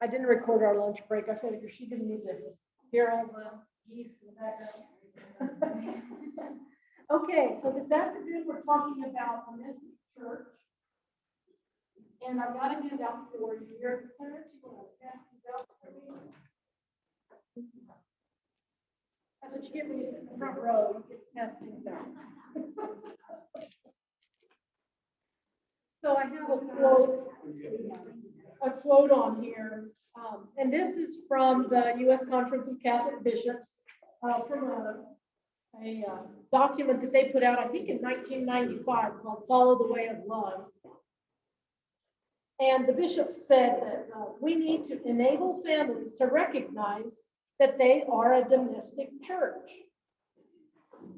I didn't record our lunch break. I figured she didn't need to hear all the geese in the background. Okay, so this afternoon we're talking about the domestic church. And I've got to get it out for you. Your parents, you want to pass these out for me? That's what you get when you sit in the front row. You get to pass things out. So I have a quote on here, and this is from the U.S. Conference of Catholic Bishops, from a document that they put out, I think in 1995, called "Follow the Way of Love." And the bishops said that we need to enable families to recognize that they are a domestic church.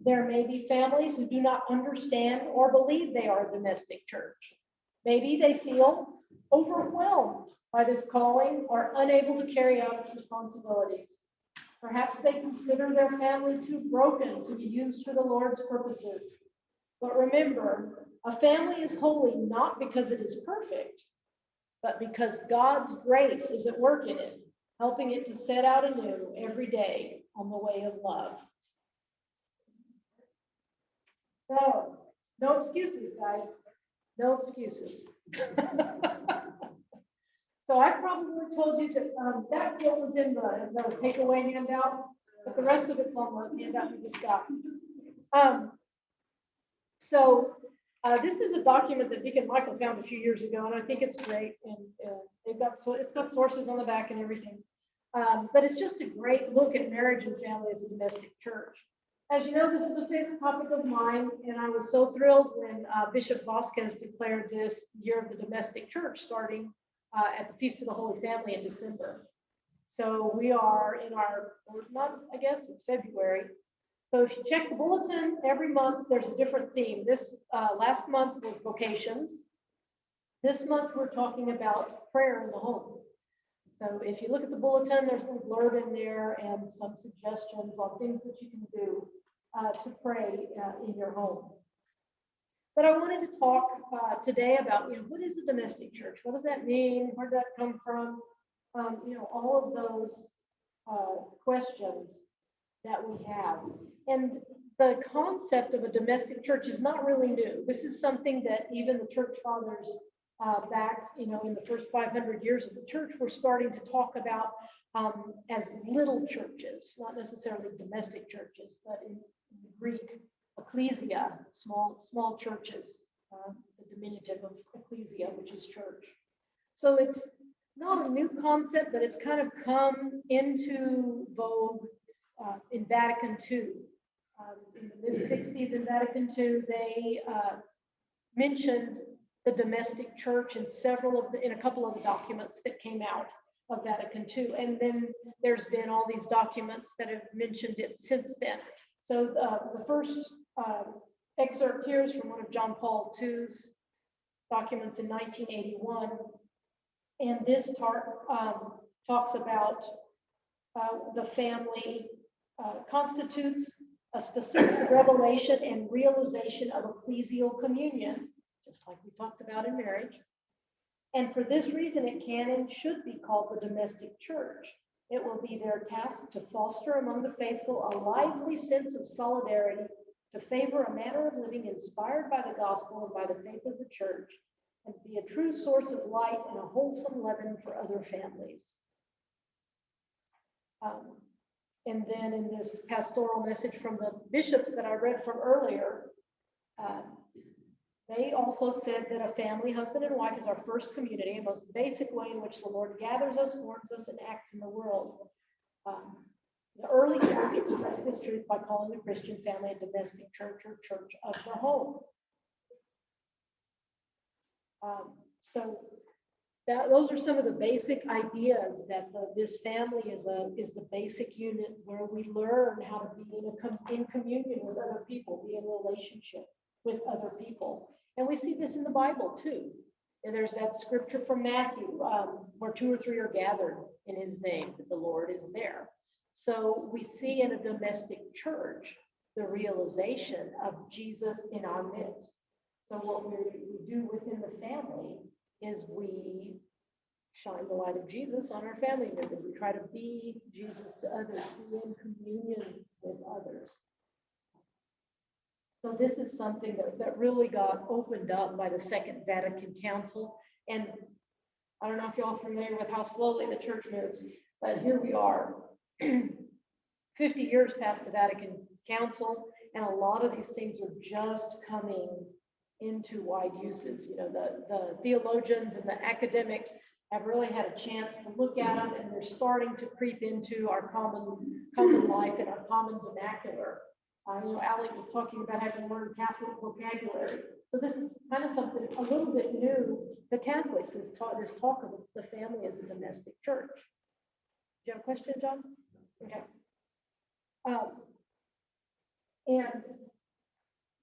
There may be families who do not understand or believe they are a domestic church. Maybe they feel overwhelmed by this calling or unable to carry out its responsibilities. Perhaps they consider their family too broken to be used for the Lord's purposes. But remember, a family is holy not because it is perfect, but because God's grace is at work in it, helping it to set out anew every day on the way of love. So, no excuses, guys. No excuses. So I probably told you that that quote was in the takeaway handout, but the rest of it's on the handout you just got. This is a document that Deacon Michael found a few years ago, and I think it's great. And it's got sources on the back and everything. But it's just a great look at marriage and family as a domestic church. As you know, this is a favorite topic of mine, and I was so thrilled when Bishop Vasquez declared this year of the domestic church starting at the Feast of the Holy Family in December. So we are in our fourth month, I guess, it's February. So if you check the bulletin, every month there's a different theme. This last month was vocations. This month we're talking about prayer in the home. So if you look at the bulletin, there's a little blurb in there and some suggestions on things that you can do to pray in your home. But I wanted to talk today about, what is a domestic church? What does that mean? Where did that come from? All of those questions that we have. And the concept of a domestic church is not really new. This is something that even the church fathers back, in the first 500 years of the church, were starting to talk about as little churches, not necessarily domestic churches, but in Greek, ecclesia, small churches, the diminutive of ecclesia, which is church. So it's not a new concept, but it's kind of come into vogue in Vatican II. In the mid-60s in Vatican II, they mentioned the domestic church in a couple of the documents that came out of Vatican II. And then there's been all these documents that have mentioned it since then. So the first excerpt here is from one of John Paul II's documents in 1981. And this talks about the family constitutes a specific revelation and realization of ecclesial communion, just like we talked about in marriage. And for this reason, it can and should be called the domestic church. It will be their task to foster among the faithful a lively sense of solidarity, to favor a manner of living inspired by the gospel and by the faith of the church, and be a true source of light and a wholesome leaven for other families. And then in this pastoral message from the bishops that I read from earlier, they also said that a family, husband and wife, is our first community, a most basic way in which the Lord gathers us, warns us, and acts in the world. The early church expressed this truth by calling the Christian family a domestic church or church of the home. Those are some of the basic ideas that this family is the basic unit where we learn how to be in communion with other people, be in relationship with other people. And we see this in the Bible too. And there's that scripture from Matthew where 2 or 3 are gathered in his name, that the Lord is there. So we see in a domestic church the realization of Jesus in our midst. So what we do within the family is we shine the light of Jesus on our family members. We try to be Jesus to others, be in communion with others. So this is something that really got opened up by the Second Vatican Council. And I don't know if y'all are familiar with how slowly the church moves, but here we are, 50 years past the Vatican Council, and a lot of these things are just coming into wide uses. You know, the theologians and the academics have really had a chance to look at them, and they're starting to creep into our common life and our common vernacular. You know, Allie was talking about having learned Catholic vocabulary. So this is kind of something a little bit new to Catholics, is this talk of the family as a domestic church. Do you have a question, John? Okay. And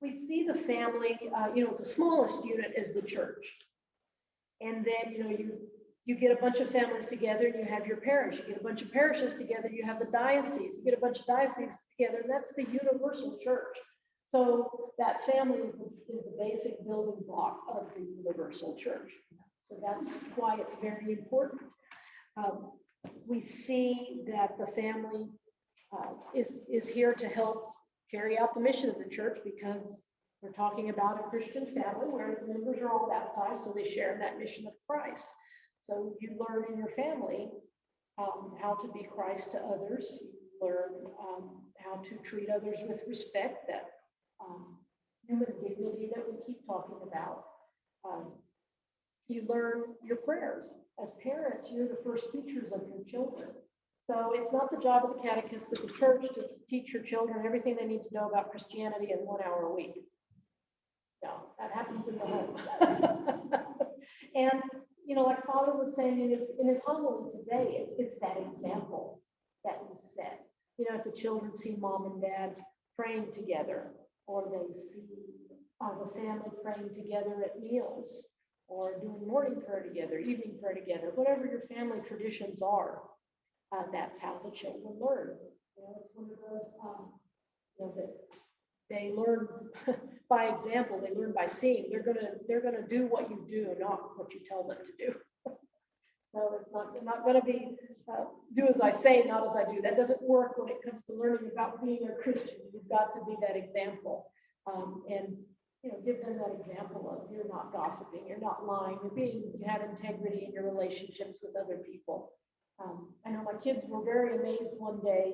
we see the family, you know, the smallest unit is the church. And then, you know, you get a bunch of families together and you have your parish. You get a bunch of parishes together, you have the diocese. You get a bunch of dioceses together, and that's the universal church. So that family is the basic building block of the universal church. So that's why it's very important. We see that the family is here to help carry out the mission of the church, because we're talking about a Christian family where the members are all baptized, so they share in that mission of Christ. So you learn in your family how to be Christ to others. You learn how to treat others with respect, that human dignity that we keep talking about. You learn your prayers. As parents, you're the first teachers of your children. So it's not the job of the catechist of the church to teach your children everything they need to know about Christianity in 1 hour a week. No, that happens in the home. And, you know, like Father was saying in his homily today, it's that example that you set. You know, as the children see mom and dad praying together, or they see the family praying together at meals, or doing morning prayer together, evening prayer together, whatever your family traditions are, that's how the children learn. You know, it's one of those, you know, that they learn by example. They learn by seeing. They're gonna do what you do, not what you tell them to do. So it's not going to be do as I say, not as I do. That doesn't work when it comes to learning about being a Christian. You've got to be that example, and you know, give them that example of you're not gossiping, you're not lying, you have integrity in your relationships with other people. I know my kids were very amazed one day.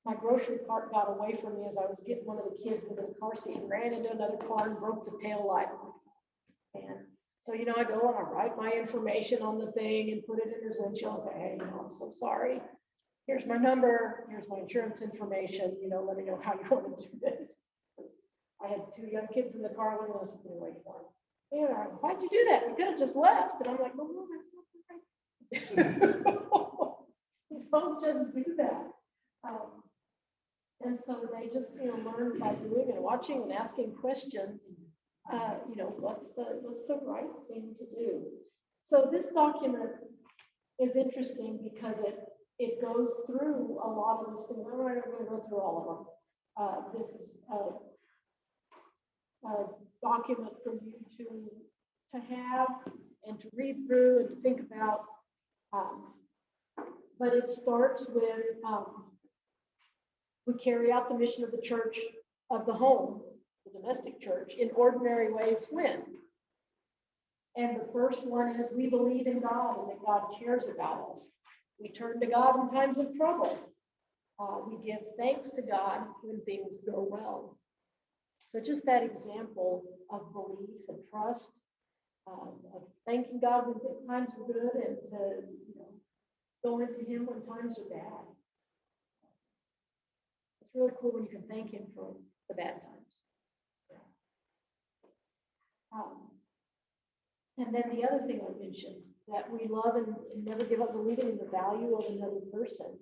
My grocery cart got away from me as I was getting one of the kids into the car seat and ran into another car and broke the tail light. And so, you know, I go and I write my information on the thing and put it in his windshield and say, hey, you know, I'm so sorry. Here's my number. Here's my insurance information. You know, let me know how you want to do this. I had 2 young kids in the car. I wasn't going to sit there and wait for them. Yeah, why'd you do that? You could have just left. And I'm like, well, no, that's not right. You don't just do that. And so they just, you know, learn by doing and watching and asking questions. You know, what's the right thing to do? So this document is interesting because it goes through a lot of these things. I'm not going to go through all of them. This is a document for you to have and to read through and to think about. But it starts with we carry out the mission of the church of the home, the domestic church, in ordinary ways when. And the first one is we believe in God and that God cares about us. We turn to God in times of trouble. We give thanks to God when things go well. So just that example of belief and trust, of thanking God when times are good, and to, you know, going to Him when times are bad. It's really cool when you can thank Him for the bad times. And then the other thing I mentioned, that we love and never give up believing in the value of another person.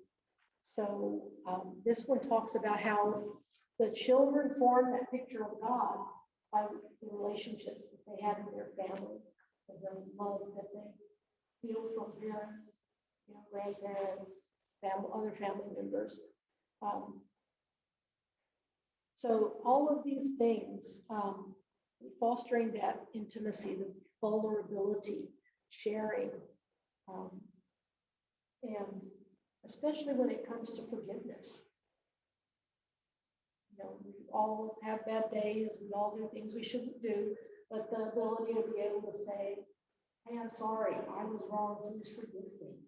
So this one talks about how the children form that picture of God by the relationships that they have in their family, and the love that they feel from parents, you know, grandparents, other family members. So all of these things, fostering that intimacy, the vulnerability, sharing, um, and especially when it comes to forgiveness. You know, we all have bad days, we all do things we shouldn't do, but the ability to be able to say, hey, I'm sorry, I was wrong, please forgive me,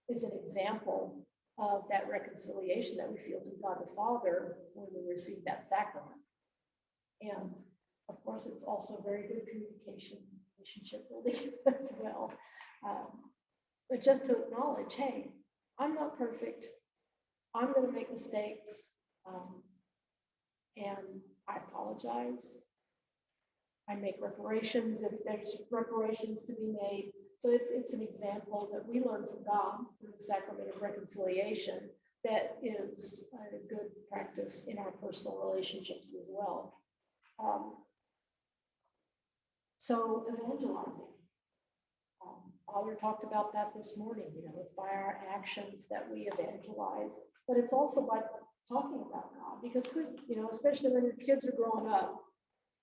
is an example of that reconciliation that we feel through God the Father when we receive that sacrament. And of course, it's also very good communication, relationship building as well. But just to acknowledge, hey, I'm not perfect. I'm going to make mistakes. And I apologize. I make reparations if there's reparations to be made. So it's an example that we learn from God through the sacrament of reconciliation that is a good practice in our personal relationships as well. So evangelizing. Father talked about that this morning. You know, it's by our actions that we evangelize, but it's also by talking about God, because, you know, especially when your kids are growing up,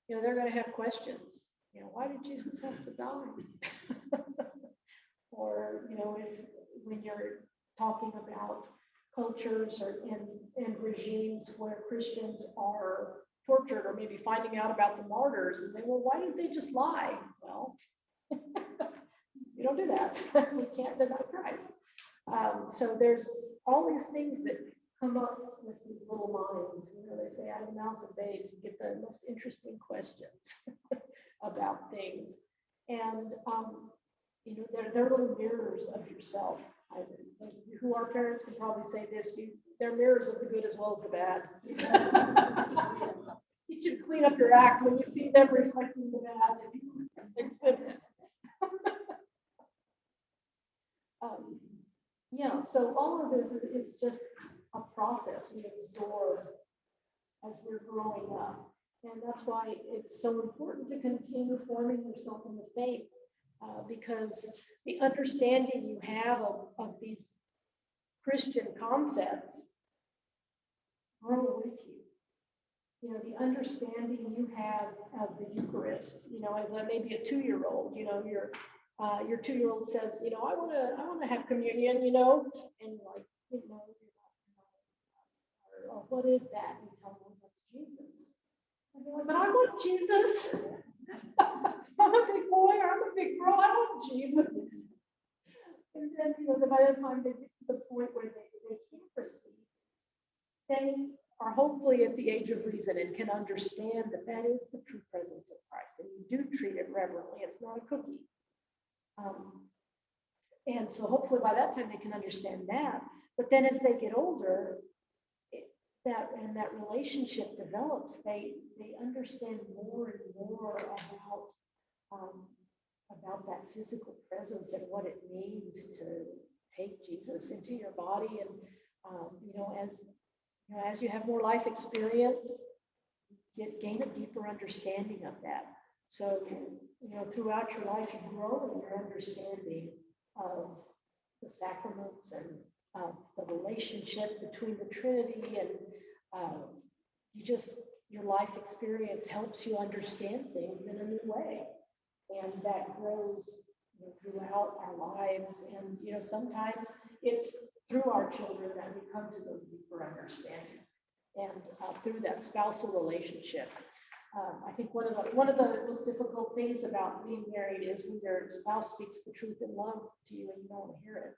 you know, they're going to have questions. You know, why did Jesus have to die? Or, you know, when you're talking about cultures or and regimes where Christians are tortured, or maybe finding out about the martyrs, and they, well, why didn't they just lie? Well, you don't do that. We can't deny Christ. So there's all these things that come up with these little minds. You know, they say out of the mouths of babes, you get the most interesting questions about things. And, you know, they're little mirrors of yourself. Those of you who are parents can probably say this, they're mirrors of the good as well as the bad. You should clean up your act when you see them reflecting the bad. Yeah, so all of this is just a process we absorb as we're growing up. And that's why it's so important to continue forming yourself in the faith, because the understanding you have of these Christian concepts grow with you. You know, the understanding you have of the Eucharist, you know, as maybe a 2-year-old, you know, your 2-year-old says, you know, I want to have communion, you know, and like, you know, or what is that? And you tell them that's Jesus. And they're like, but I want Jesus. I'm a big boy or I'm a big girl. I want Jesus. And then, you know, by the time they get to the point where they can't proceed, they are hopefully at the age of reason and can understand that that is the true presence of Christ. And you do treat it reverently. It's not a cookie. And so hopefully by that time they can understand that. But then as they get older, that relationship develops, they understand more and more about that physical presence and what it means to take Jesus into your body. And you know, as you have more life experience, gain a deeper understanding of that. So, you know, throughout your life, you grow in your understanding of the sacraments and the relationship between the Trinity, and your life experience helps you understand things in a new way, and that grows, you know, throughout our lives. And you know, sometimes it's through our children that we come to those deeper understandings, and through that spousal relationship. I think one of the most difficult things about being married is when your spouse speaks the truth in love to you and you don't want to hear it.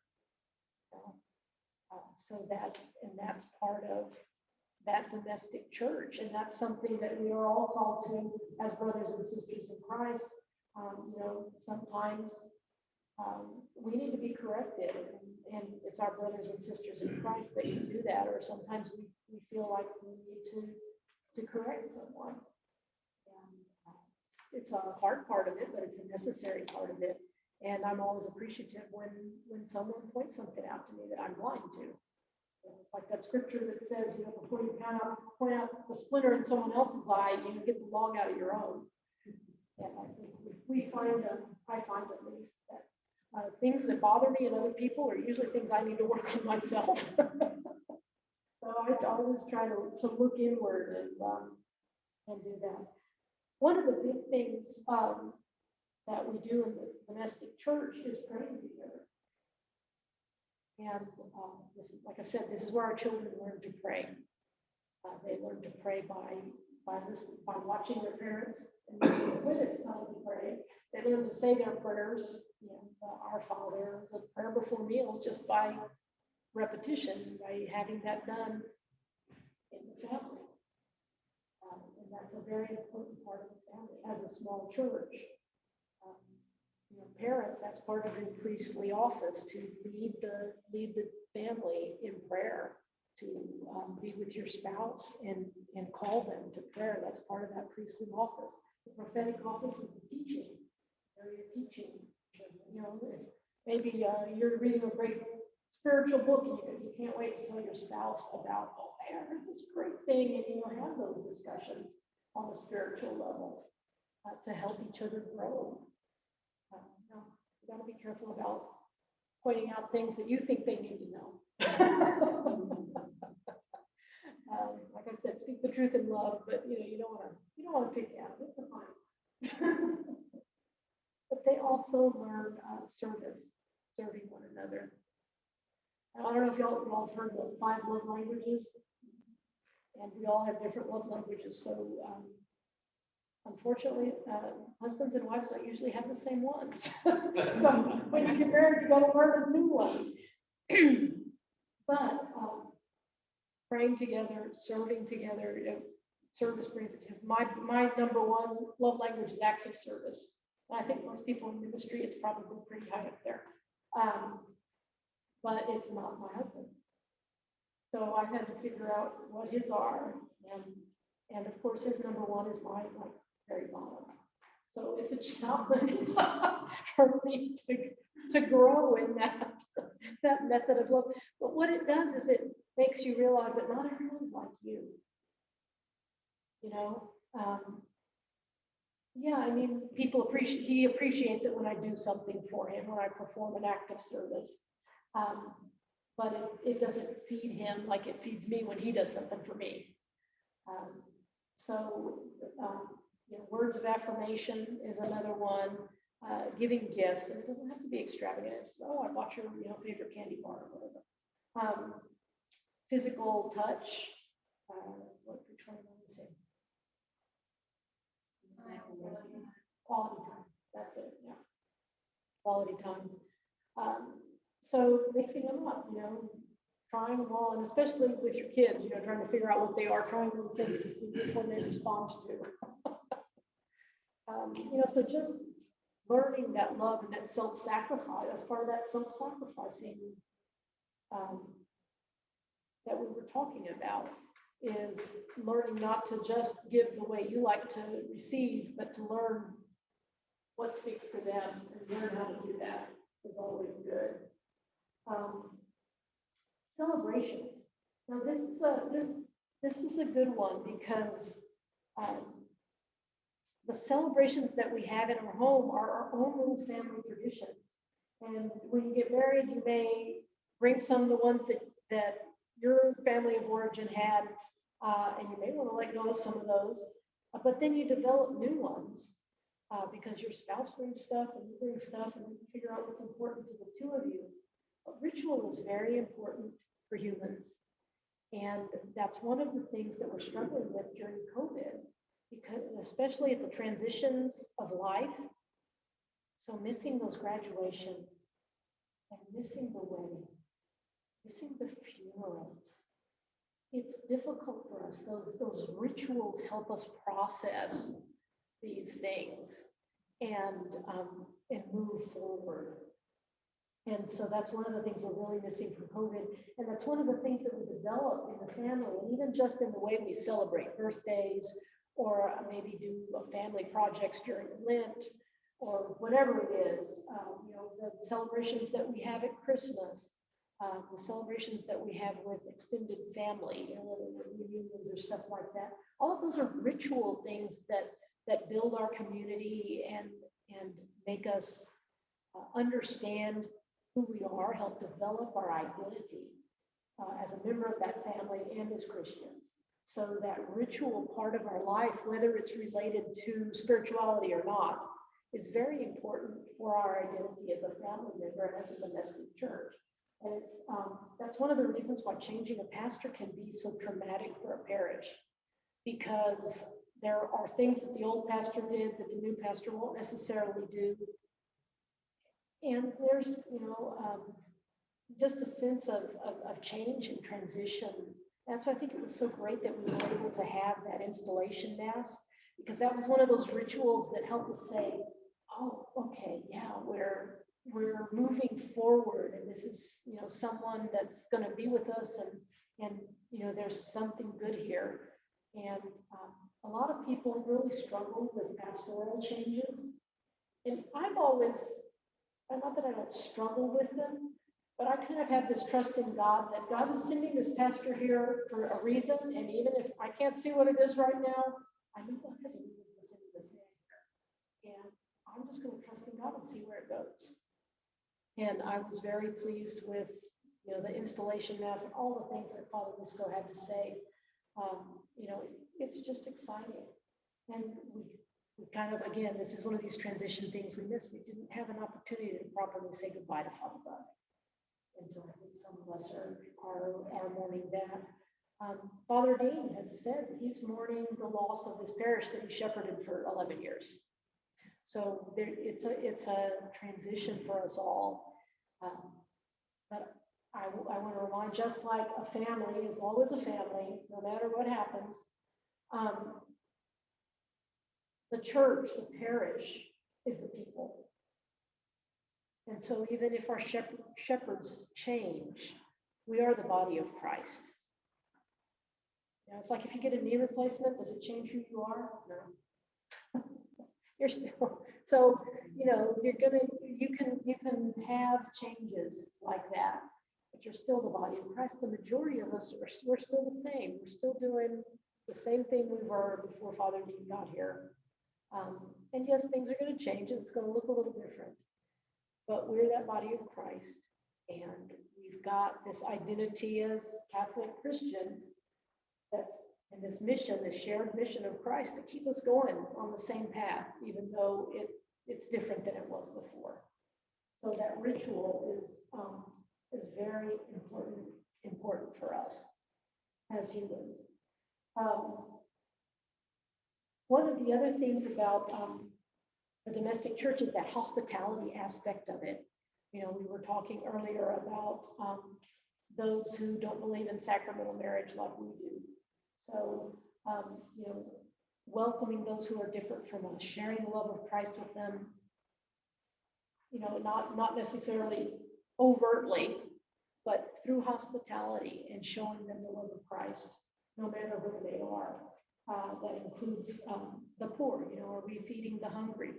So that's part of that domestic church, and that's something that we are all called to as brothers and sisters in Christ. You know, sometimes we need to be corrected, and it's our brothers and sisters in Christ that can do that. Or sometimes we feel like we need to correct someone. It's a hard part of it, but it's a necessary part of it. And I'm always appreciative when someone points something out to me that I'm blind to. It's like that scripture that says, you know, before you point out the splinter in someone else's eye, you get the log out of your own. And I think I find at least that things that bother me in other people are usually things I need to work on myself. So I always try to look inward and do that. One of the big things that we do in the domestic church is praying together. And this is, like I said, this is where our children learn to pray. They learn to pray by watching their parents, and when it's time to pray, they learn to say their prayers. You know, Our Father, the prayer before meals, just by repetition, by having that done in the family. And that's a very important part of the family as a small church. Parents, that's part of your priestly office, to lead the family in prayer, to be with your spouse and call them to prayer. That's part of that priestly office. The prophetic office is the teaching, area of teaching. Maybe you're reading a great spiritual book and you can't wait to tell your spouse about, oh, I heard this great thing, and have those discussions on the spiritual level to help each other grow. You got to be careful about pointing out things that you think they need to know. Like I said, speak the truth in love, but you don't want to pick out. It's fine. But they also learn serving one another. I don't know if y'all have heard the 5 love languages, and we all have different love languages. So unfortunately, husbands and wives don't usually have the same ones. So when you get married, you got to learn a new one. But praying together, serving together, service brings it. Because my number one love language is acts of service. And I think most people in ministry, it's probably pretty high up there. But it's not my husband's. So I've had to figure out what his are, and of course his number one is my very bottom. So it's a challenge for me to grow in that method of love. But what it does is it makes you realize that not everyone's like you. Yeah, I mean, he appreciates it when I do something for him, when I perform an act of service. But it doesn't feed him like it feeds me when he does something for me. Words of affirmation is another one. Giving gifts, and it doesn't have to be extravagant. It's, oh, I bought your favorite candy bar or whatever. Physical touch. Which one am I missing? Quality time. That's it. Yeah. Quality time. So mixing them up, trying them all, and especially with your kids, trying to figure out what they are, trying new things to see which one they respond to. So just learning that love and that self-sacrifice, as part of that self-sacrificing that we were talking about, is learning not to just give the way you like to receive, but to learn what speaks for them and learn how to do that is always good. Celebrations. Now this is a good one because the celebrations that we have in our home are our own little family traditions. And when you get married, you may bring some of the ones that your family of origin had, and you may want to let go of some of those. But then you develop new ones because your spouse brings stuff and you bring stuff, and you figure out what's important to the two of you. But ritual is very important for humans. And that's one of the things that we're struggling with during COVID, because especially at the transitions of life. So missing those graduations and missing the weddings, missing the funerals. It's difficult for us. Those rituals help us process these things and move forward. And so that's one of the things we're really missing from COVID. And that's one of the things that we develop in the family, and even just in the way we celebrate birthdays, or maybe do family projects during Lent, or whatever it is. The celebrations that we have at Christmas, the celebrations that we have with extended family, whether they're reunions or stuff like that. All of those are ritual things that build our community and make us understand who we are, help develop our identity as a member of that family and as Christians. So that ritual part of our life, whether it's related to spirituality or not, is very important for our identity as a family member and as a domestic church. And that's one of the reasons why changing a pastor can be so traumatic for a parish, because there are things that the old pastor did that the new pastor won't necessarily do. And there's, just a sense of change and transition. That's why I think it was so great that we were able to have that installation mass, because that was one of those rituals that helped us say, oh, okay, yeah, we're moving forward, and this is, someone that's going to be with us, and there's something good here. And a lot of people really struggle with pastoral changes, and I've always, not that I don't struggle with them, but I kind of have this trust in God that God is sending this pastor here for a reason, and even if I can't see what it is right now, I know God has a reason to send this man here, and I'm just going to trust in God and see where it goes. And I was very pleased with, the installation mass and all the things that Father Lisco had to say. It's just exciting. And we kind of, again, this is one of these transition things we missed. We didn't have an opportunity to properly say goodbye to Father Buck. And so I think some of us are mourning that. Father Dean has said he's mourning the loss of his parish that he shepherded for 11 years. So it's a transition for us all. But I want to remind, just like a family is always a family, no matter what happens, the church, the parish, is the people. And so even if our shepherds change, we are the body of Christ. It's like if you get a knee replacement, does it change who you are? No. You're still, so, you can have changes like that, but you're still the body of Christ. The majority of us, we're still the same. We're still doing the same thing we were before Father Dean got here. And yes, things are going to change, and it's going to look a little different. But we're that body of Christ, and we've got this identity as Catholic Christians that's in this mission, this shared mission of Christ to keep us going on the same path, even though it's different than it was before. So that ritual is very important for us as humans. One of the other things about the domestic church is that hospitality aspect of it. We were talking earlier about those who don't believe in sacramental marriage like we do. So, welcoming those who are different from us, sharing the love of Christ with them, not necessarily overtly, but through hospitality and showing them the love of Christ, no matter who they are. That includes the poor, are we feeding the hungry?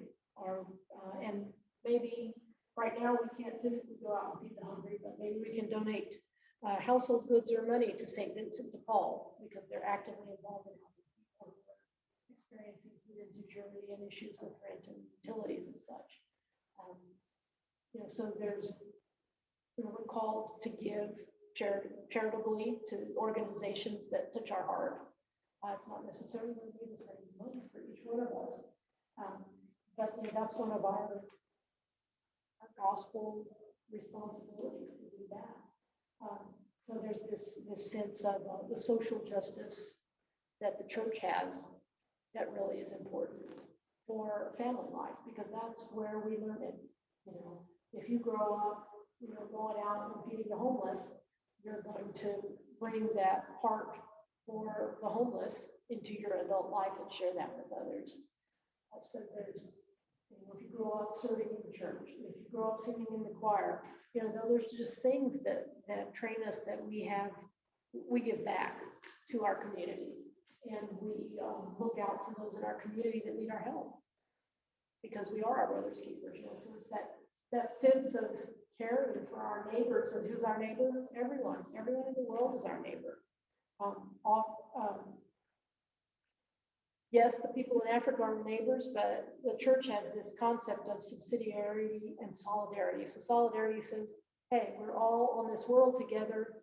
And maybe right now we can't physically go out and feed the hungry, but maybe we can donate household goods or money to St. Vincent de Paul, because they're actively involved in helping people who are experiencing food insecurity and issues with rent and utilities and such. So we're called to give charitably to organizations that touch our heart. It's not necessarily going to be the same money for each one of us, but that's one of our gospel responsibilities to do that. So there's this sense of the social justice that the church has that really is important for family life, because that's where we learn it. If you grow up, going out and feeding the homeless, you're going to bring that heart for the homeless into your adult life and share that with others. So there's, if you grow up serving in the church, if you grow up singing in the choir, those are just things that train us, that we give back to our community, and we look out for those in our community that need our help, because we are our brother's keepers. So it's that sense of caring for our neighbors. And who's our neighbor? Everyone in the world is our neighbor. Yes, the people in Africa are neighbors, but the church has this concept of subsidiarity and solidarity. So solidarity says, hey, we're all on this world together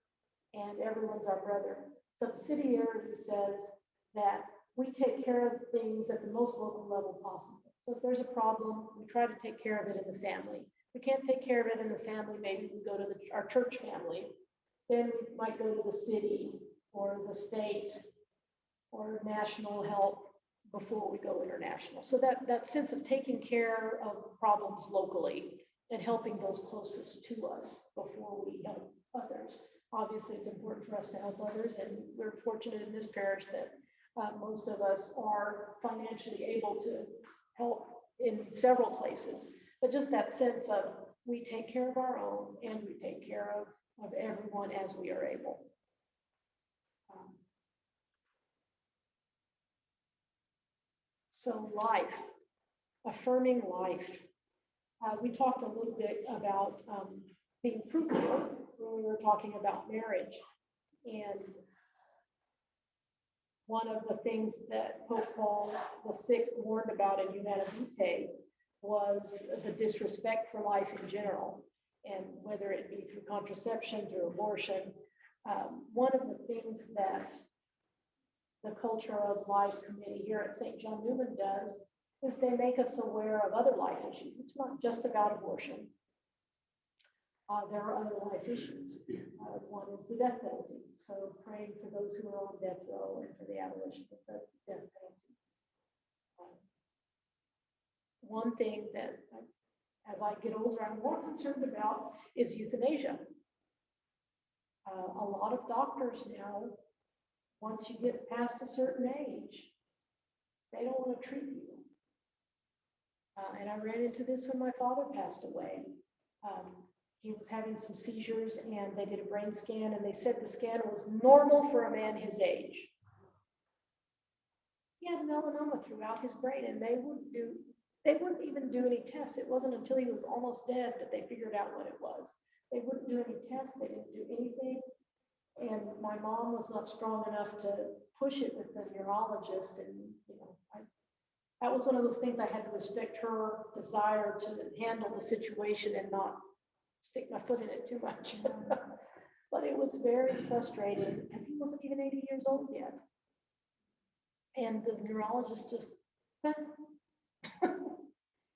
and everyone's our brother. Subsidiarity says that we take care of things at the most local level possible. So if there's a problem, we try to take care of it in the family. If we can't take care of it in the family, maybe we go to our church family. Then we might go to the city or the state or national help before we go international. So that sense of taking care of problems locally and helping those closest to us before we help others. Obviously, it's important for us to help others, and we're fortunate in this parish that most of us are financially able to help in several places. But just that sense of we take care of our own and we take care of everyone as we are able. So life, affirming life. We talked a little bit about being fruitful when we were talking about marriage. And one of the things that Pope Paul VI warned about in Humanae Vitae was the disrespect for life in general, and whether it be through contraception, through abortion. One of the things that the Culture of Life Committee here at St. John Neumann does is they make us aware of other life issues. It's not just about abortion. There are other life issues. One is the death penalty. So praying for those who are on death row and for the abolition of the death penalty. One thing that, as I get older, I'm more concerned about is euthanasia. A lot of doctors now, once you get past a certain age, they don't want to treat you. And I ran into this when my father passed away. He was having some seizures and they did a brain scan and they said the scan was normal for a man his age. He had melanoma throughout his brain and they wouldn't even do any tests. It wasn't until he was almost dead that they figured out what it was. They wouldn't do any tests, they didn't do anything. And my mom was not strong enough to push it with the neurologist. And, you know, that was one of those things I had to respect her desire to handle the situation and not stick my foot in it too much. But it was very frustrating because he wasn't even 80 years old yet. And the neurologist just, and it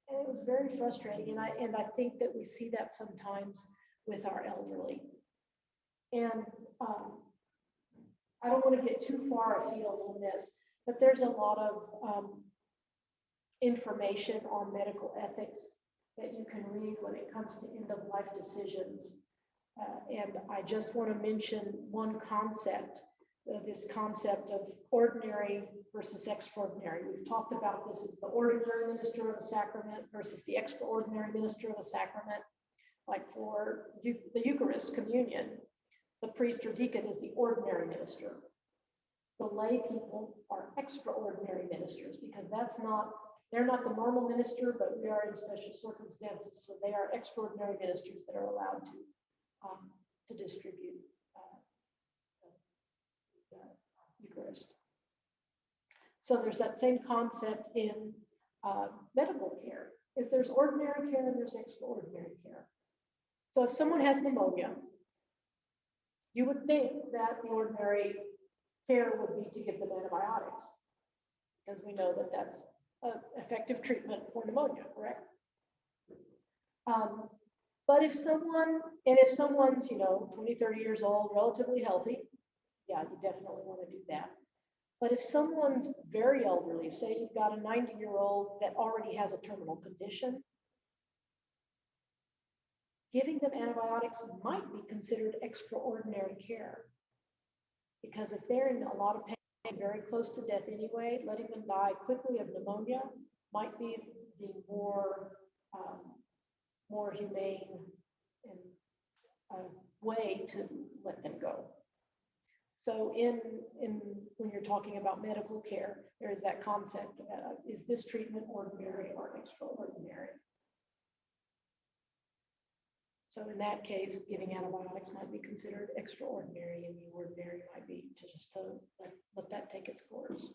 was very frustrating. And I think that we see that sometimes with our elderly. And I don't want to get too far afield on this, but there's a lot of information on medical ethics that you can read when it comes to end-of-life decisions. And I just want to mention one concept, this concept of ordinary versus extraordinary. We've talked about this as the ordinary minister of a sacrament versus the extraordinary minister of a sacrament. Like for the Eucharist, communion, the priest or deacon is the ordinary minister. The lay people are extraordinary ministers because they're not the normal minister, but we are in special circumstances. So they are extraordinary ministers that are allowed to distribute the Eucharist. So there's that same concept in medical care, is there's ordinary care and there's extraordinary care. So if someone has pneumonia, you would think that the ordinary care would be to give them antibiotics, because we know that that's an effective treatment for pneumonia, correct? But if someone's, 20, 30 years old, relatively healthy, yeah, you definitely want to do that. But if someone's very elderly, say you've got a 90-year-old that already has a terminal condition, giving them antibiotics might be considered extraordinary care. Because if they're in a lot of pain, very close to death anyway, letting them die quickly of pneumonia might be the more humane and way to let them go. So when you're talking about medical care, there is that concept, is this treatment ordinary or extraordinary? So in that case, giving antibiotics might be considered extraordinary, and the ordinary might be to let that take its course.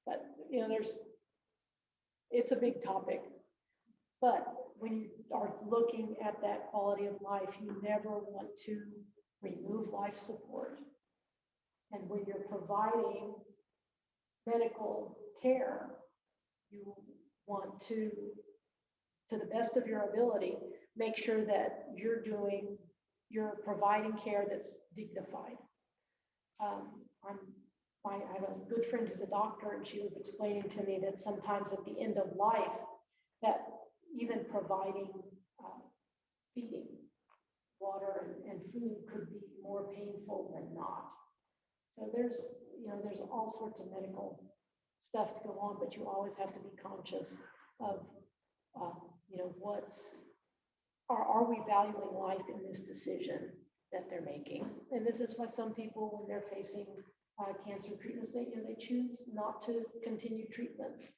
But it's a big topic. But when you are looking at that quality of life, you never want to remove life support. And when you're providing medical care, you want to the best of your ability, make sure that you're providing care that's dignified. I have a good friend who's a doctor, and she was explaining to me that sometimes at the end of life, that even providing feeding, water and food could be more painful than not. So there's all sorts of medical stuff to go on, but you always have to be conscious of, are we valuing life in this decision that they're making? And this is why some people, when they're facing cancer treatments, they choose not to continue treatments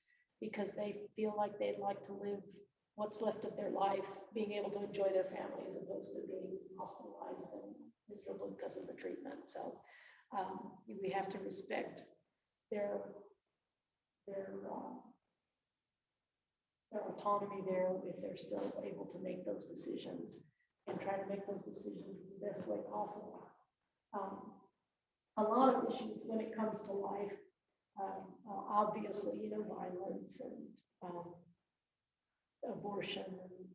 because they feel like they'd like to live what's left of their life, being able to enjoy their family as opposed to being hospitalized and miserable because of the treatment. So we have to respect their autonomy there if they're still able to make those decisions, and try to make those decisions in the best way possible. A lot of issues when it comes to life, obviously, violence and abortion and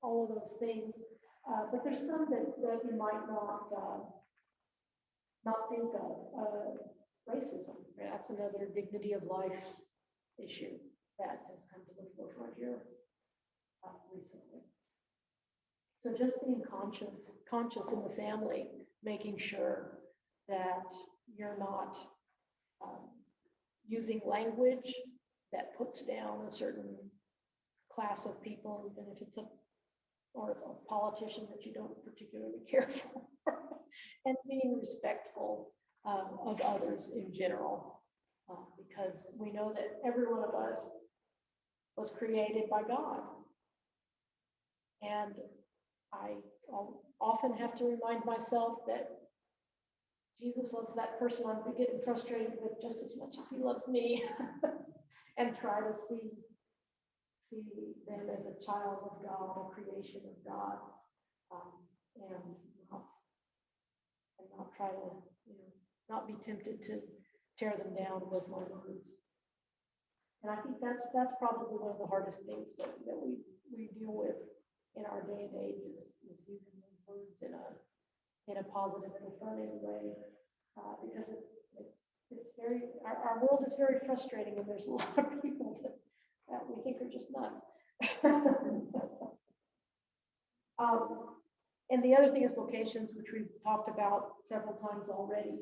all of those things. But there's some that you might not think of. Racism, that's another dignity of life issue that has come to the forefront here recently. So just being conscious in the family, making sure that you're not using language that puts down a certain class of people, even if it's a politician that you don't particularly care for, and being respectful of others in general, because we know that every one of us was created by God. And I often have to remind myself that Jesus loves that person I'm getting frustrated with just as much as he loves me, and try to see them as a child of God, a creation of God, and not try to, not be tempted to tear them down with my words. And I think that's probably one of the hardest things that we deal with in our day and age is using those words in a positive and affirming way, because it's very, our world is very frustrating, and there's a lot of people that we think are just nuts. And the other thing is vocations, which we've talked about several times already,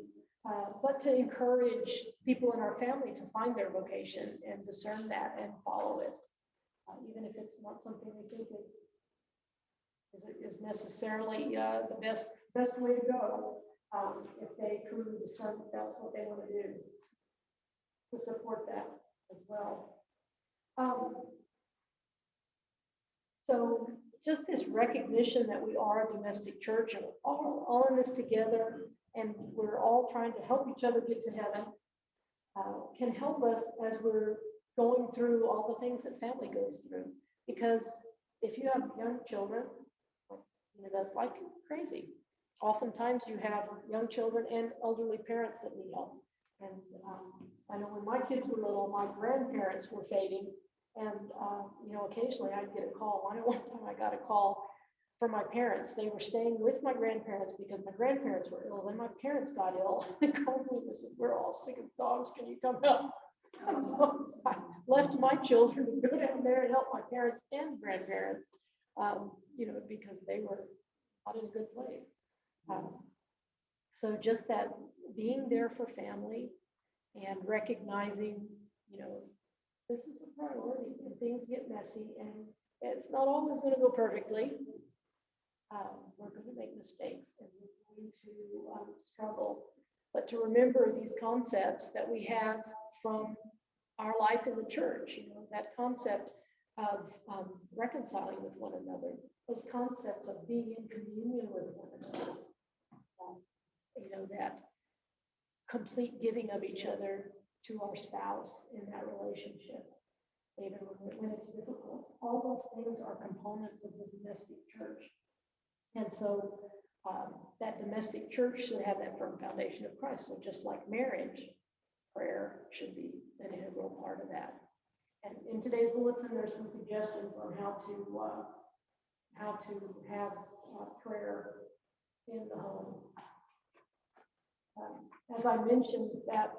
but to encourage people in our family to find their vocation and discern that and follow it, even if it's not something they think is necessarily the best way to go. If they truly discern that that's what they want to do, to support that as well. So just this recognition that we are a domestic church, and we're all in this together, and we're all trying to help each other get to heaven, can help us as we're going through all the things that family goes through. Because if you have young children, that's like crazy. Oftentimes you have young children and elderly parents that need help. And I know when my kids were little, my grandparents were fading, and occasionally I'd get a call. I know one time I got a call from my parents. They were staying with my grandparents because my grandparents were ill. Then my parents got ill. They called me and said, "We're all sick as dogs. Can you come help?" And so I left my children to go down there and help my parents and grandparents, because they were not in a good place. So just that being there for family and recognizing, this is a priority, and things get messy, and it's not always going to go perfectly. We're going to make mistakes, and we're going to struggle, but to remember these concepts that we have from our life in the church, that concept of reconciling with one another, those concepts of being in communion with one another, that complete giving of each other to our spouse in that relationship, even when it's difficult. All those things are components of the domestic church. And so that domestic church should have that firm foundation of Christ. So just like marriage, prayer should be an integral part of that. And in today's bulletin, there's some suggestions on how to have prayer in the home. As I mentioned, that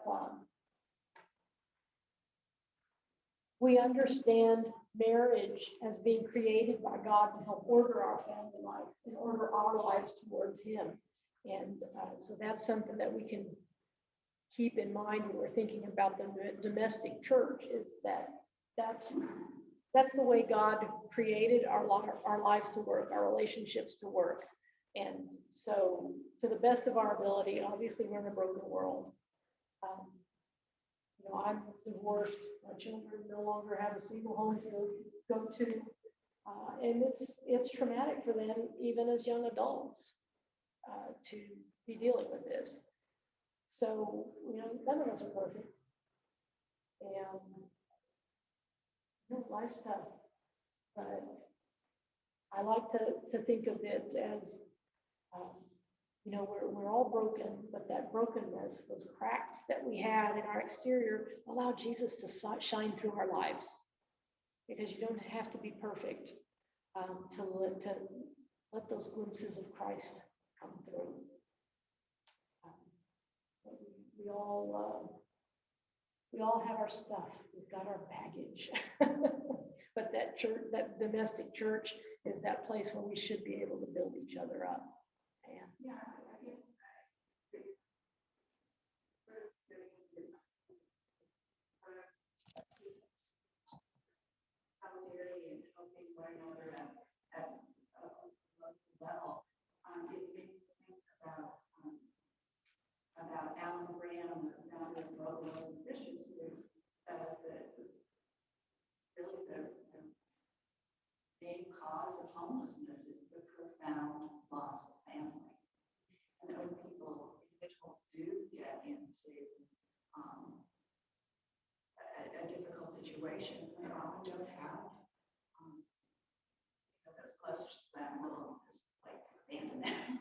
we understand marriage as being created by God to help order our family life and order our lives towards Him. And so that's something that we can keep in mind when we're thinking about the domestic church, is that that's the way God created our lives to work, our relationships to work. And so, to the best of our ability, obviously we're in a broken world. I'm divorced. My children no longer have a single home to go to, and it's traumatic for them, even as young adults, to be dealing with this. So, none of us are perfect, and life's tough. But I like to think of it as, we're all broken, but that brokenness, those cracks that we have in our exterior, allow Jesus to shine through our lives, because you don't have to be perfect to let those glimpses of Christ come through. We all have our stuff. We've got our baggage. But that church, that domestic church, is that place where we should be able to build each other up. And yeah, I guess solidarity and helping one another at a local level. It makes me think about Alan Graham, the founder of Loaves and Fishes, who says that really the main cause of homelessness is the profound loss of family. And that when individuals do get into a difficult situation, they often don't have those closest to them will just like abandon them.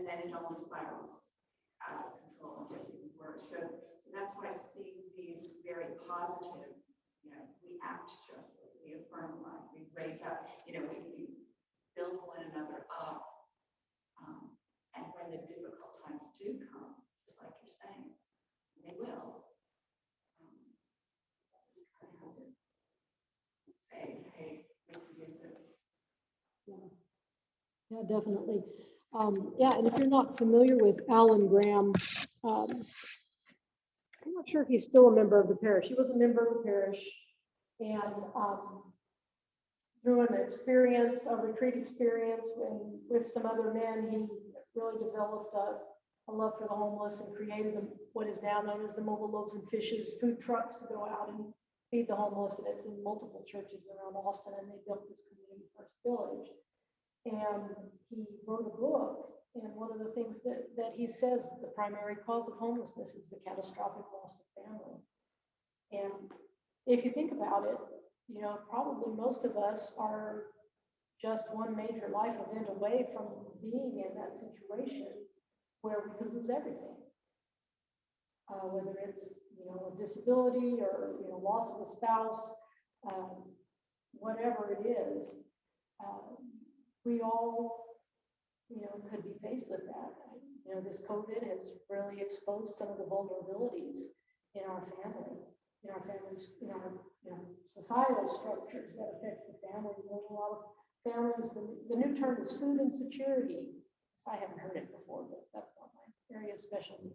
and then it only spirals out of control and gets even worse. So that's why seeing these very positive, we act justly, we affirm life, we raise up, we build one another up. And when the difficult times do come, just like you're saying, they will. Just kind of have to say, hey, we can do this. Yeah, definitely. And if you're not familiar with Alan Graham, I'm not sure if he's still a member of the parish. He was a member of the parish, and through an experience, a retreat experience, with some other men, he really developed a love for the homeless and created what is now known as the Mobile Loaves and Fishes food trucks to go out and feed the homeless. And it's in multiple churches around Austin, and they built this community first village. And he wrote a book, and one of the things that he says, the primary cause of homelessness is the catastrophic loss of family. And if you think about it, probably most of us are just one major life event away from being in that situation where we could lose everything. Whether it's, a disability or, loss of a spouse, whatever it is, we all, could be faced with that. This COVID has really exposed some of the vulnerabilities in our family, in our families, in our societal structures that affects the family. There's a lot of families. The new term is food insecurity. I haven't heard it before, but that's not my area of specialty.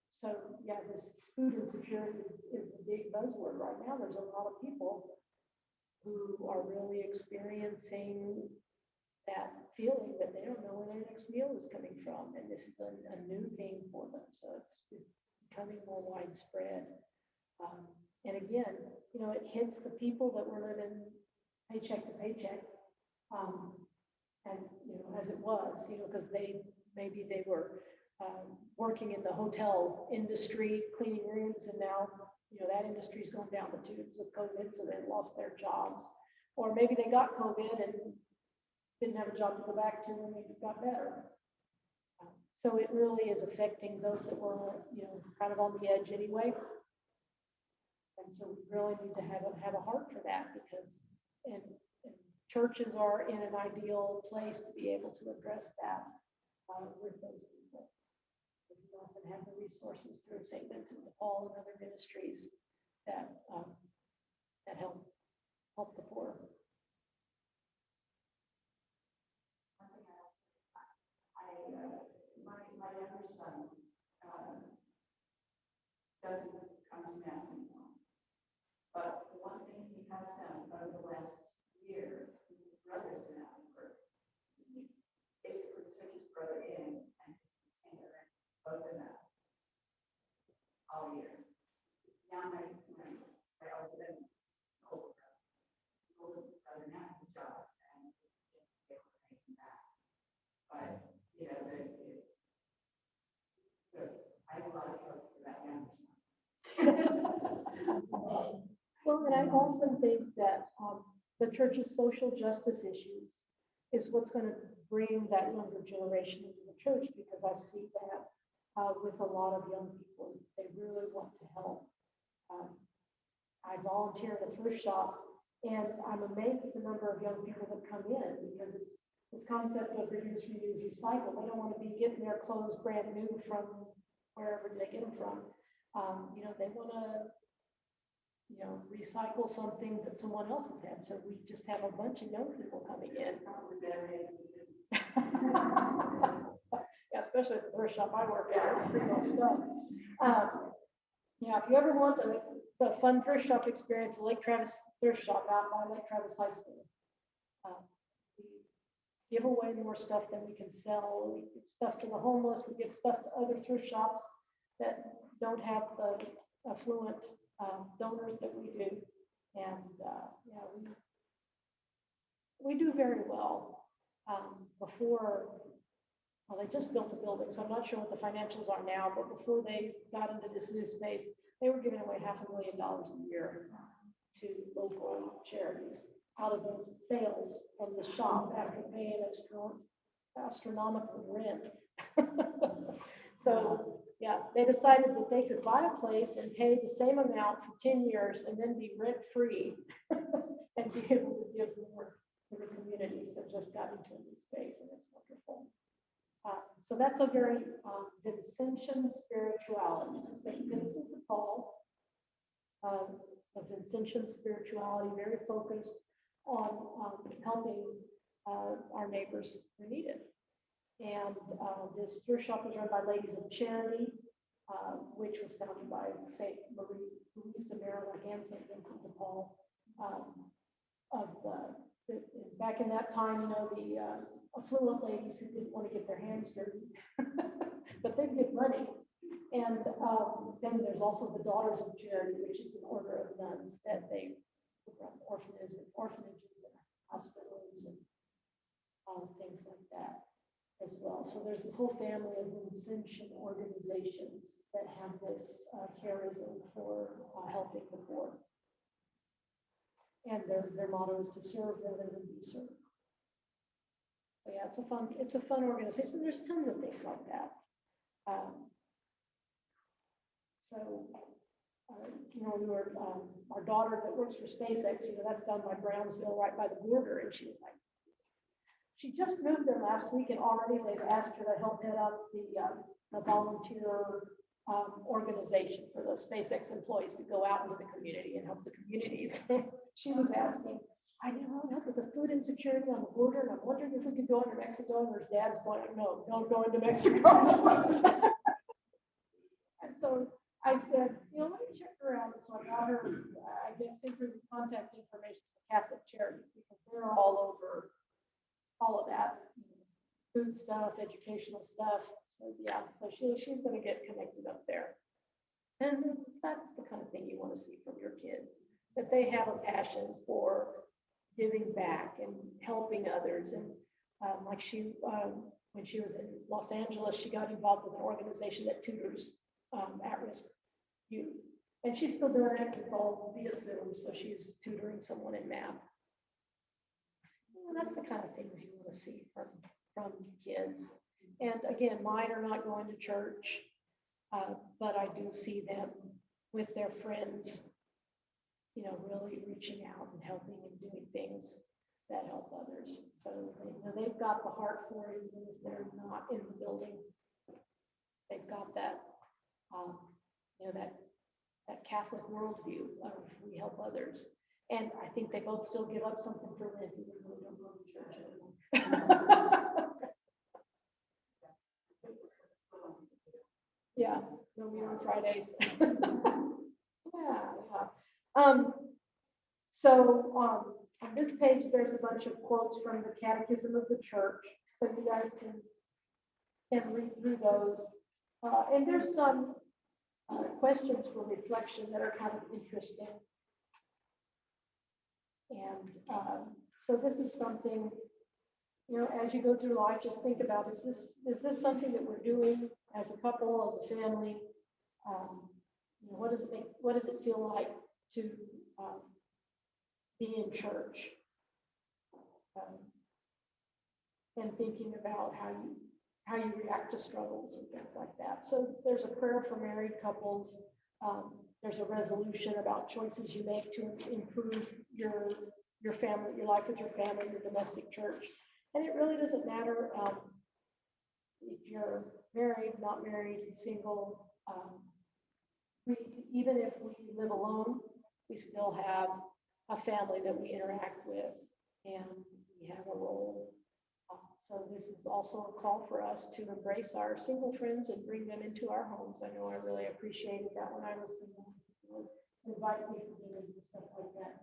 So yeah, this food insecurity is the big buzzword right now. There's a lot of people who are really experiencing that feeling that they don't know where their next meal is coming from, and this is a new thing for them. So it's becoming more widespread. And again, it hits the people that were living paycheck to paycheck, and as it was, because maybe they were working in the hotel industry, cleaning rooms, and now that industry's going down the tubes with COVID, so they lost their jobs. Or maybe they got COVID and didn't have a job to go back to when they got better. So it really is affecting those that were, kind of on the edge anyway. And so we really need to have a heart for that because, and churches are in an ideal place to be able to address that with those people. Because we often have the resources through St. Vincent de Paul and other ministries that that help the poor. My younger son doesn't come to mass anymore. But the one thing he has done over the last year, since his brother's been out of work, is he basically took his brother in and his container and both of them all year. Now my older brother, his older brother now has a job and they're paying back. But I have a lot of hopes for that younger son. Well, and I also think that the church's social justice issues is what's going to bring that younger generation into the church, because I see that with a lot of young people, they really want to help. I volunteer at a thrift shop, and I'm amazed at the number of young people that come in, because it's this concept of reduce, reuse, recycle. They don't want to be getting their clothes brand new from wherever they get them from. They want to, recycle something that someone else has had. So we just have a bunch of young people coming in. Yeah, especially at the thrift shop I work at, it's pretty well stuff. If you ever want the fun thrift shop experience, the Lake Travis thrift shop out by Lake Travis High School. We give away more stuff than we can sell. We give stuff to the homeless. We give stuff to other thrift shops that don't have the affluent donors that we do. And we do very well. They just built a building, so I'm not sure what the financials are now, but before they got into this new space, they were giving away $500,000 a year to local charities out of the sales from the shop after paying astronomical rent. So yeah, they decided that they could buy a place and pay the same amount for 10 years and then be rent free and be able to give more to the community. So just got into a new space, and it's wonderful. So that's a very Vincentian spirituality. So St. Vincent de Paul, so Vincentian spirituality, very focused on helping our neighbors who need it. And this thrift shop is run by Ladies of Charity, which was founded by St. Marie Louise de Maryland and St. Vincent de Paul. Back in that time, the affluent ladies who didn't want to get their hands dirty, but they'd give money. And then there's also the Daughters of Charity, which is an order of nuns that they run orphanages and hospitals and things like that as well. So there's this whole family of Vincentian organizations that have this charism for helping the poor. And their motto is to serve rather than be served. So yeah, it's a fun organization. There's tons of things like that. Our daughter that works for SpaceX, that's down by Brownsville, right by the border, and she was like, she just moved there last week, and already they've asked her to help head up the volunteer organization for the SpaceX employees to go out into the community and help the communities. She was asking, I know there's a food insecurity on the border, and I'm wondering if we could go into Mexico. And her dad's going, no, don't go into Mexico. And so I said, let me check her out. And so I got her, I guess, sent her the contact information for Catholic Charities, because they're all over all of that, food stuff, educational stuff. So yeah, so she's going to get connected up there. And that's the kind of thing you want to see from your kids, that they have a passion for giving back and helping others. And when she was in Los Angeles, she got involved with an organization that tutors at-risk youth. And she's still doing it. It's all via Zoom, so she's tutoring someone in math. And that's the kind of things you want to see from kids. And again, mine are not going to church, but I do see them with their friends, you know, really reaching out and helping and doing things that help others. So they've got the heart for it, even if they're not in the building. They've got that, that Catholic worldview of we help others. And I think they both still give up something for Lent, even though they don't go to church anymore. Yeah, no meat on Fridays. Yeah. So on this page, there's a bunch of quotes from the Catechism of the Church, so you guys can read through those. And there's some questions for reflection that are kind of interesting. And so this is something, you know, as you go through life, just think about, is this something that we're doing as a couple, as a family? You know, what does it feel like to be in church? And thinking about how you react to struggles and things like that. So there's a prayer for married couples. There's a resolution about choices you make to improve your family, your life with your family, your domestic church. And it really doesn't matter if you're married, not married, single. Even if we live alone, we still have a family that we interact with, and we have a role. So this is also a call for us to embrace our single friends and bring them into our homes. I know I really appreciated that when I was single. People would invite me for dinners and stuff like that.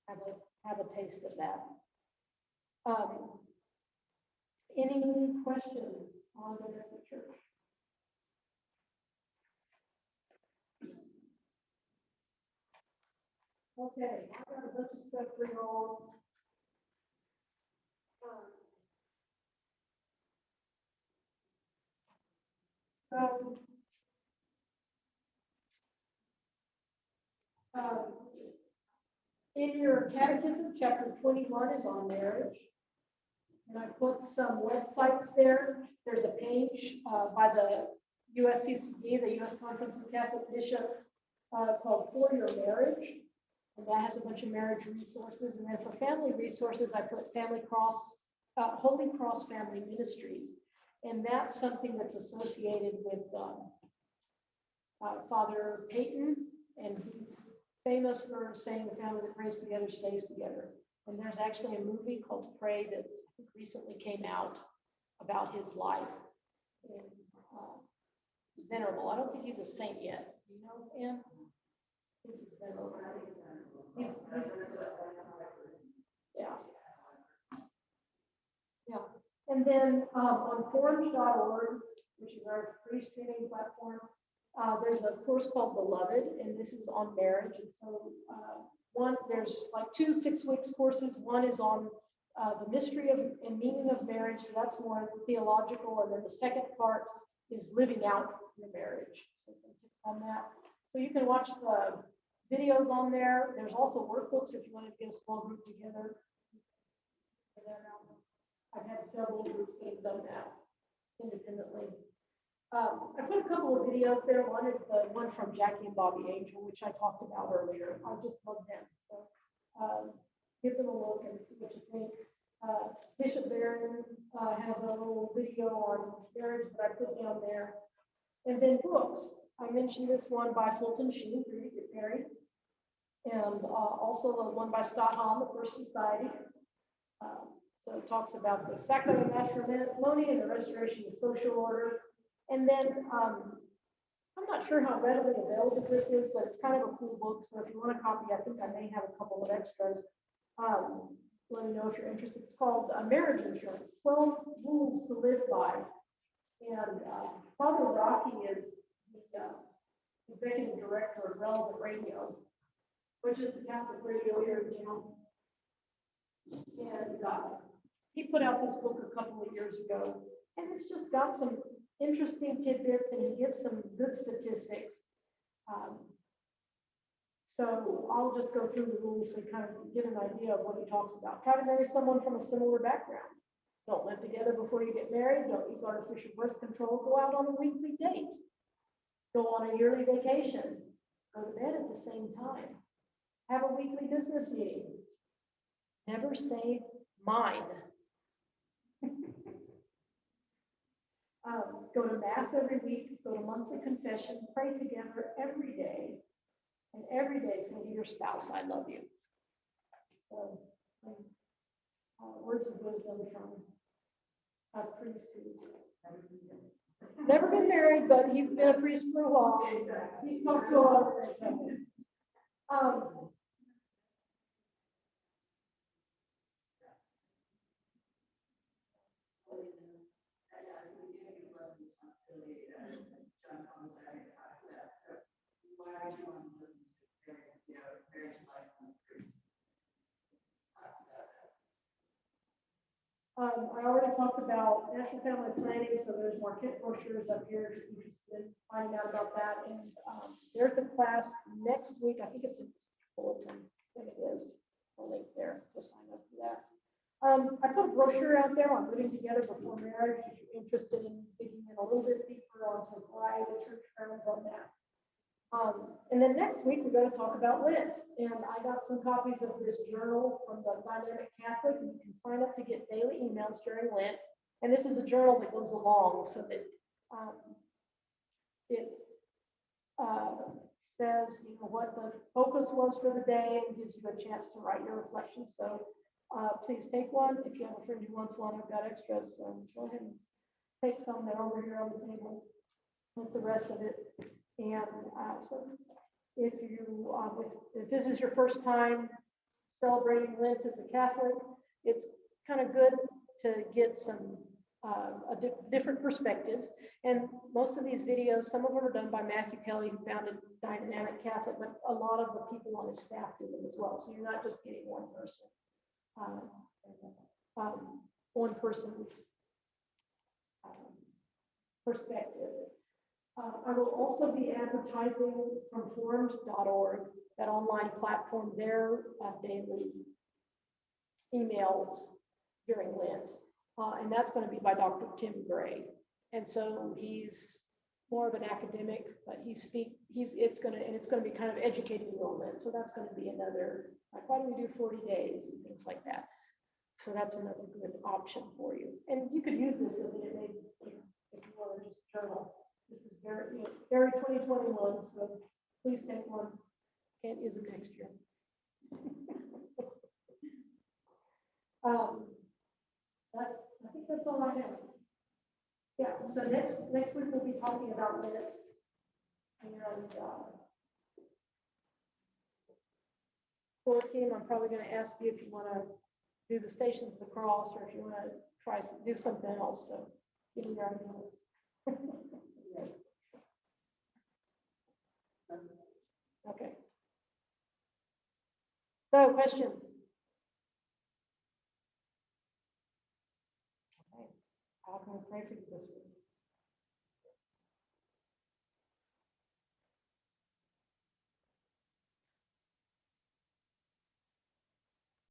To have a taste of that. Any questions on the domestic church? Okay, I've got a bunch of stuff for you all. So, in your catechism, chapter 21 is on marriage. And I put some websites there. There's a page by the USCCB, the U.S. Conference of Catholic Bishops, called For Your Marriage. And that has a bunch of marriage resources. And then for family resources, I put Holy Cross Family Ministries. And that's something that's associated with Father Peyton, and he's famous for saying the family that prays together stays together. And there's actually a movie called Pray that I think recently came out about his life. And, he's venerable. I don't think he's a saint yet. You know, Anne? I think he's venerable. Yeah. Yeah. And then on forge.org, which is our free streaming platform, there's a course called Beloved, and this is on marriage. And so there's like 2 6-week courses. One is on the mystery of and meaning of marriage, so that's more theological. And then the second part is living out your marriage. So some tips on that. So you can watch the videos on there. There's also workbooks if you want to get a small group together. I've had several groups that have done that independently. I put a couple of videos there. One is the one from Jackie and Bobby Angel, which I talked about earlier. I just love them. So give them a look and see what you think. Bishop Barron has a little video on marriage that I put down there. And then books. I mentioned this one by Fulton Sheen, Read, Get Married. And also the one by Scott Hahn, The First Society. So it talks about the sacrament of matrimony and the restoration of social order. And then I'm not sure how readily available this is, but it's kind of a cool book. So if you want a copy, I think I may have a couple of extras. Let me know if you're interested. It's called Marriage Insurance, 12 Rules to Live By. And Father Rocky is the executive director of Relevant Radio, which is the Catholic radio here in town. And he put out this book a couple of years ago, and it's just got some interesting tidbits, and he gives some good statistics. So I'll just go through the rules so you kind of get an idea of what he talks about. Try to marry someone from a similar background. Don't live together before you get married. Don't use artificial birth control. Go out on a weekly date. Go on a yearly vacation. Go to bed at the same time. Have a weekly business meeting. Never say mine. Go to mass every week. Go to monthly confession. Pray together every day. And every day say to your spouse, I love you. So, words of wisdom from a priest who's never been married, but he's been a priest for a while. He's talked to a lot of married couples. John Commissary has that. So why would you want to listen to marriage license priest? I already talked about national family planning, so there's more kit brochures up here if you're interested in finding out about that. And there's a class next week. I think it's in this bulletin, and it is a link there to sign up for that. I put a brochure out there on living together before marriage if you're interested in digging in a little bit deeper onto why the church frowns on that. And then next week, we're going to talk about Lent. And I got some copies of this journal from the Dynamic Catholic, and you can sign up to get daily emails during Lent. And this is a journal that goes along so that it says, what the focus was for the day and gives you a chance to write your reflections. So please take one. If you have a friend who wants one, I've got extras. So go ahead and take some. They're over here on the table with the rest of it. And so if this is your first time celebrating Lent as a Catholic, it's kind of good to get some different perspectives. And most of these videos, some of them are done by Matthew Kelly, who founded Dynamic Catholic, but a lot of the people on his staff do them as well. So you're not just getting one person, one person's perspective. I will also be advertising from formed.org, that online platform, their daily emails during Lent. And that's going to be by Dr. Tim Gray. And so he's more of an academic, but it's going to be kind of educating you on Lent. So that's going to be another, like, why do we do 40 days and things like that? So that's another good option for you. And you could use this with it, if you want to just journal. This is very 2021, so please take one. Can't use it next year. I think that's all I have. Yeah, so next week we'll be talking about Lent. And 14, I'm probably going to ask you if you want to do the Stations of the Cross, or if you want to do something else. So give me your ideas. Okay. So questions? Okay. How can we pray for you this week?